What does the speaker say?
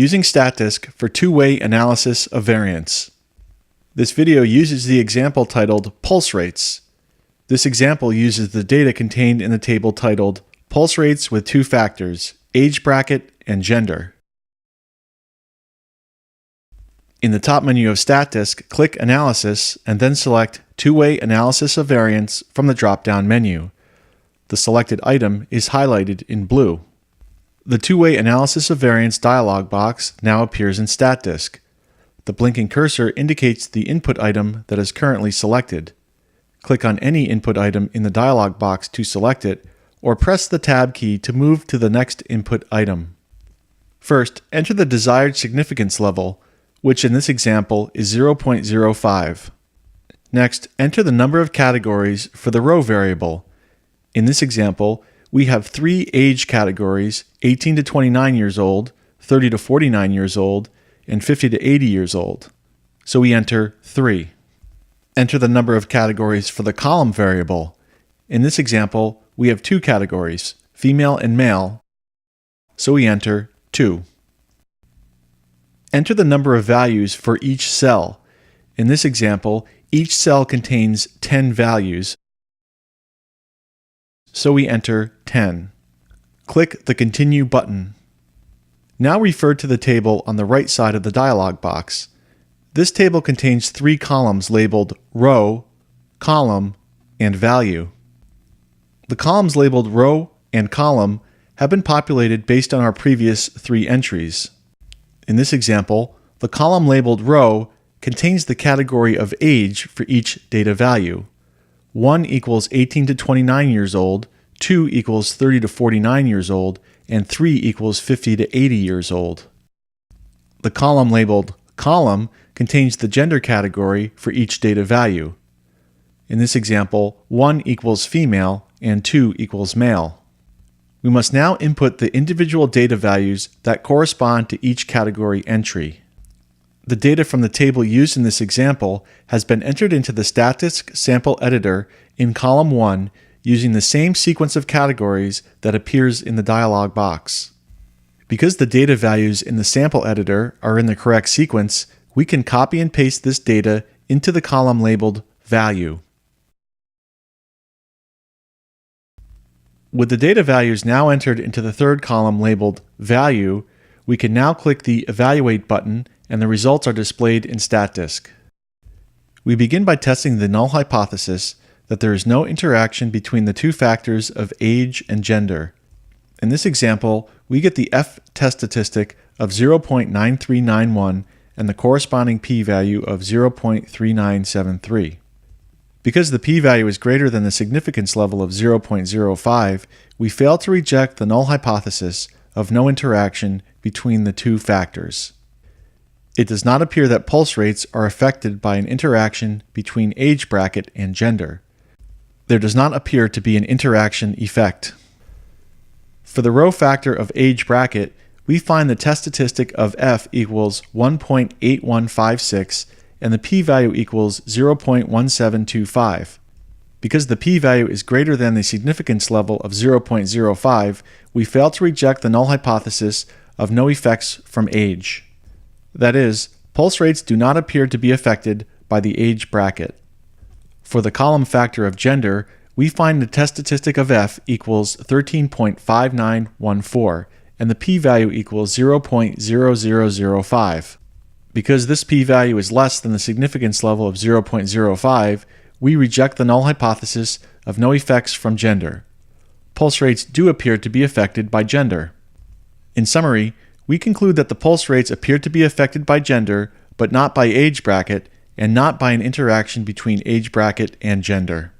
Using Statdisk for two-way analysis of variance. This video uses the example titled Pulse Rates. This example uses the data contained in the table titled Pulse Rates with two factors, age bracket and gender. In the top menu of Statdisk, click Analysis and then select Two-Way Analysis of Variance from the drop-down menu. The selected item is highlighted in blue. The Two-Way Analysis of Variance dialog box now appears in Statdisk. The blinking cursor indicates the input item that is currently selected. Click on any input item in the dialog box to select it, or press the Tab key to move to the next input item. First, enter the desired significance level, which in this example is 0.05. Next, enter the number of categories for the row variable. In this example, we have three age categories, 18 to 29 years old, 30 to 49 years old, and 50 to 80 years old. So we enter 3. Enter the number of categories for the column variable. In this example, we have two categories, female and male, so we enter 2. Enter the number of values for each cell. In this example, each cell contains 10 values, so we enter 10. Click the Continue button. Now refer to the table on the right side of the dialog box. This table contains three columns labeled Row, Column, and Value. The columns labeled Row and Column have been populated based on our previous three entries. In this example, the column labeled Row contains the category of age for each data value. 1 equals 18 to 29 years old, 2 equals 30 to 49 years old, and 3 equals 50 to 80 years old. The column labeled Column contains the gender category for each data value. In this example, 1 equals female and 2 equals male. We must now input the individual data values that correspond to each category entry. The data from the table used in this example has been entered into the Statdisk sample editor in column 1 using the same sequence of categories that appears in the dialog box. Because the data values in the sample editor are in the correct sequence, we can copy and paste this data into the column labeled Value. With the data values now entered into the third column labeled Value, we can now click the Evaluate button and the results are displayed in Statdisk. We begin by testing the null hypothesis that there is no interaction between the two factors of age and gender. In this example, we get the F-test statistic of 0.9391 and the corresponding p-value of 0.3973. Because the p-value is greater than the significance level of 0.05, we fail to reject the null hypothesis of no interaction between the two factors. It does not appear that pulse rates are affected by an interaction between age bracket and gender. There does not appear to be an interaction effect. For the row factor of age bracket, we find the test statistic of F equals 1.8156 and the p-value equals 0.1725. Because the p-value is greater than the significance level of 0.05, we fail to reject the null hypothesis of no effects from age. That is, pulse rates do not appear to be affected by the age bracket. For the column factor of gender, we find the test statistic of F equals 13.5914 and the p-value equals 0.0005. Because this p-value is less than the significance level of 0.05, we reject the null hypothesis of no effects from gender. Pulse rates do appear to be affected by gender. In summary, we conclude that the pulse rates appear to be affected by gender, but not by age bracket, and not by an interaction between age bracket and gender.